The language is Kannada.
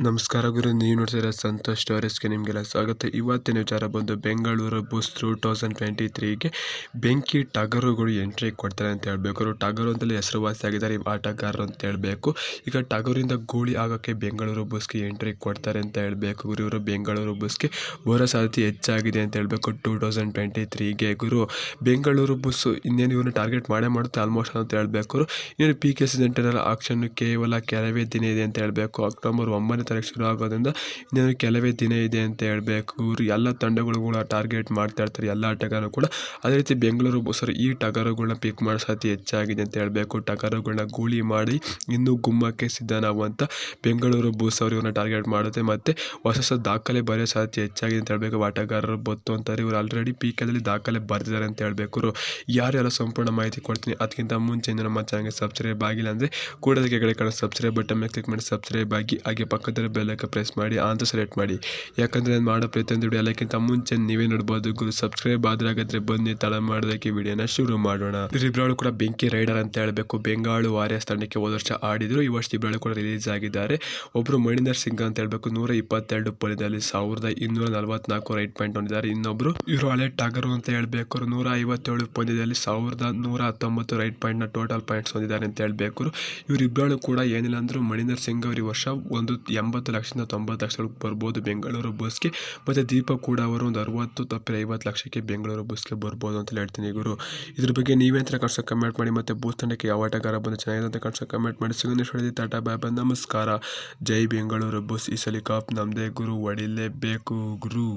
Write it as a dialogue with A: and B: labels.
A: ನಮಸ್ಕಾರ ಗುರು, ನೀವು ನೋಡ್ತಿರೋ ಸಂತೋಷ್ ಸ್ಟೋರೇಜ್ಗೆ ನಿಮಗೆಲ್ಲ ಸ್ವಾಗತ. ಇವತ್ತಿನ ವಿಚಾರ ಬಂದು ಬೆಂಗಳೂರು ಬುಲ್ಸ್ 2023ಗೆ ಬೆಂಕಿ ಟಗರುಗಳು ಎಂಟ್ರಿ ಕೊಡ್ತಾರೆ ಅಂತ ಹೇಳಬೇಕು. ಟಗರು ಅಂತಲೇ ಹೆಸರುವಾಸಿಯಾಗಿದ್ದಾರೆ ಈ ಆಟಗಾರರು ಅಂತ ಹೇಳಬೇಕು. ಈಗ ಟಗರಿಂದ ಗೋಳಿ ಆಗೋಕ್ಕೆ ಬೆಂಗಳೂರು ಬುಲ್ಸ್ಗೆ ಎಂಟ್ರಿ ಕೊಡ್ತಾರೆ ಅಂತ ಹೇಳಬೇಕು ಗುರು. ಇವರು ಬೆಂಗಳೂರು ಬುಲ್ಸ್ಗೆ ಬರೋ ಸಾಧ್ಯತೆ ಹೆಚ್ಚಾಗಿದೆ ಅಂತ ಹೇಳಬೇಕು 2023ಗೆ ಗುರು. ಬೆಂಗಳೂರು ಬುಲ್ಸ್ ಇನ್ನೇನು ಇವ್ರನ್ನ ಟಾರ್ಗೆಟ್ ಮಾಡುತ್ತೆ ಆಲ್ಮೋಸ್ಟ್ ಅಂತ ಹೇಳಬೇಕು. ಇನ್ನು PK ಸೆಂಟರ್ ಆಕ್ಷನ್ ಕೇವಲ ಕೆಲವೇ ದಿನ ಇದೆ ಅಂತ ಹೇಳಬೇಕು. ಅಕ್ಟೋಬರ್ 9 ತಾರೀಕು ಶುರು ಆಗೋದ್ರಿಂದ ಇನ್ನೇನು ಕೆಲವೇ ದಿನ ಇದೆ ಅಂತ ಹೇಳಬೇಕು. ಇವರು ಎಲ್ಲ ತಂಡಗಳು ಕೂಡ ಟಾರ್ಗೆಟ್ ಮಾಡ್ತಾ ಇರ್ತಾರೆ, ಎಲ್ಲ ಆಟಗಾರರು ಕೂಡ. ಅದೇ ರೀತಿ ಬೆಂಗಳೂರು ಬುಲ್ಸ್ ಈ ಟಗರುಗಳನ್ನ ಪಿಕ್ ಮಾಡೋ ಸಾಧ್ಯತೆ ಹೆಚ್ಚಾಗಿದೆ ಅಂತ ಹೇಳಬೇಕು. ಟಗರುಗಳನ್ನ ಗೂಳಿ ಮಾಡಿ ಇನ್ನೂ ಗುಮ್ಮಕ್ಕೆ ಸಿದ್ಧನಾಗುವಂತ ಬೆಂಗಳೂರು ಬುಲ್ಸ್ ಅವರು ಇವ್ರನ್ನ ಟಾರ್ಗೆಟ್ ಮಾಡುತ್ತೆ. ಮತ್ತೆ ಹೊಸ ದಾಖಲೆ ಬರೆಯೋ ಸಾಧ್ಯತೆ ಹೆಚ್ಚಾಗಿದೆ ಅಂತ ಹೇಳಬೇಕು. ಆಟಗಾರರು ಬತ್ತು ಅಂತಾರೆ, ಇವರು ಆಲ್ರೆಡಿ PKದಲ್ಲಿ ದಾಖಲೆ ಬರೆದಿದ್ದಾರೆ ಅಂತ ಹೇಳಬೇಕು. ಯಾರ್ಯಾರ ಸಂಪೂರ್ಣ ಮಾಹಿತಿ ಕೊಡ್ತೀನಿ. ಅದಕ್ಕಿಂತ ಮುಂಚೆ ನಮ್ಮ ಚಾನಲ್ಗೆ ಸಬ್ಸ್ಕ್ರೈಬ್ ಆಗಿಲ್ಲ ಅಂದರೆ ಕೂಡಲೇ ಕೆಳಗಡೆ ಕಾಣೋ ಸಬ್ಸ್ಕ್ರೈಬ್ ಬಟನ್ ಮೇಲೆ ಕ್ಲಿಕ್ ಮಾಡಿ ಸಬ್ಸ್ಕ್ರೈಬ್ ಆಗಿ, ಹಾಗೆ ಪಕ್ಕದ ಬೆಲ್ ಐಕಾನ್ ಪ್ರೆಸ್ ಮಾಡಿ ಅಂತ ಸೆಲೆಕ್ಟ್ ಮಾಡಿ. ಯಾಕಂದರೆ ನಾನು ಮಾಡೋ ಪ್ರತಿಯೊಂದು ವಿಡಿಯೋ ಎಲ್ಲಕ್ಕಿಂತ ಮುಂಚೆ ನೀವೇ ನೋಡ್ಬೋದು ಗುರು. ಸಬ್ಸ್ಕ್ರೈಬ್ ಆದ್ರೆ ಹಾಗಾದ್ರೆ ಬನ್ನಿ ತಡ ಮಾಡೋದಕ್ಕೆ ವಿಡಿಯೋನ ಶುರು ಮಾಡೋಣ. ಇಬ್ಬರು ಕೂಡ ಬೆಂಕಿ ರೈಡರ್ ಅಂತ ಹೇಳಬೇಕು. ಬೆಂಗಾಳು ವಾರಿಯರ್ಸ್ ತಂಡಕ್ಕೆ ಹೋದ ವರ್ಷ ಆಡಿದ್ರು, ಈ ವರ್ಷ ಇಬ್ಬರು ಕೂಡ ರಿಲೀಸ್ ಆಗಿದ್ದಾರೆ. ಒಬ್ರು ಮಣಿಂದರ್ ಸಿಂಗ್ ಅಂತ ಹೇಳಬೇಕು, 122 ಪಂದ್ಯದಲ್ಲಿ 1244 ರೈಟ್ ಪಾಯಿಂಟ್ ಹೊಂದಿದ್ದಾರೆ. ಇನ್ನೊಬ್ರು ಇವರು ಹಳೆ ಟಗರು ಅಂತ ಹೇಳಬೇಕು, 157 ಪಂದ್ಯದಲ್ಲಿ 1119 ರೈಟ್ ಪಾಯಿಂಟ್ ನ ಟೋಟಲ್ ಪಾಯಿಂಟ್ಸ್ ಹೊಂದಿದ್ದಾರೆ ಅಂತ ಹೇಳಬೇಕು. ಇವರಿಬ್ಬರು ಕೂಡ ಏನಿಲ್ಲ ಅಂದ್ರೂ ಮಣಿಂದರ್ ಸಿಂಗ್ ಅವರು ಈ ವರ್ಷ ಒಂದು 80 ಲಕ್ಷದಿಂದ 90 ಲಕ್ಷಗಳಿಗೆ ಬರ್ಬೋದು ಬೆಂಗಳೂರು ಬುಲ್ಸ್ಗೆ. ಮತ್ತೆ ದೀಪಕ್ ಕೂಡ ಅವರು ಒಂದು 60 ತಪ್ಪಿ 50 ಲಕ್ಷಕ್ಕೆ ಬೆಂಗಳೂರು ಬುಲ್ಸ್ಗೆ ಬರ್ಬೋದು ಅಂತ ಹೇಳ್ತೀನಿ ಗುರು. ಇದ್ರ ಬಗ್ಗೆ ನೀವೇಂತ ಕನ್ಸ ಕಮೆಂಟ್ ಮಾಡಿ. ಮತ್ತೆ ಬೂಸ್ ತಂಡಕ್ಕೆ ಯಾವ ಆಟಗಾರ ಬಂದು ಚೆನ್ನಾಗಿದೆ ಅಂತ ಕನ್ಸ ಕಮೆಂಟ್ ಮಾಡಿ. ಸಿಗೋಣ, ಟಾಟಾ ಬಾಯ್ ಬಾಯ್, ನಮಸ್ಕಾರ. ಜೈ ಬೆಂಗಳೂರು ಬುಲ್ಸ್. ಈ ಸಲ ಕಪ್ ನಮ್ದೇ ಗುರು, ಹೊಡಿಲೇಬೇಕು ಗುರು.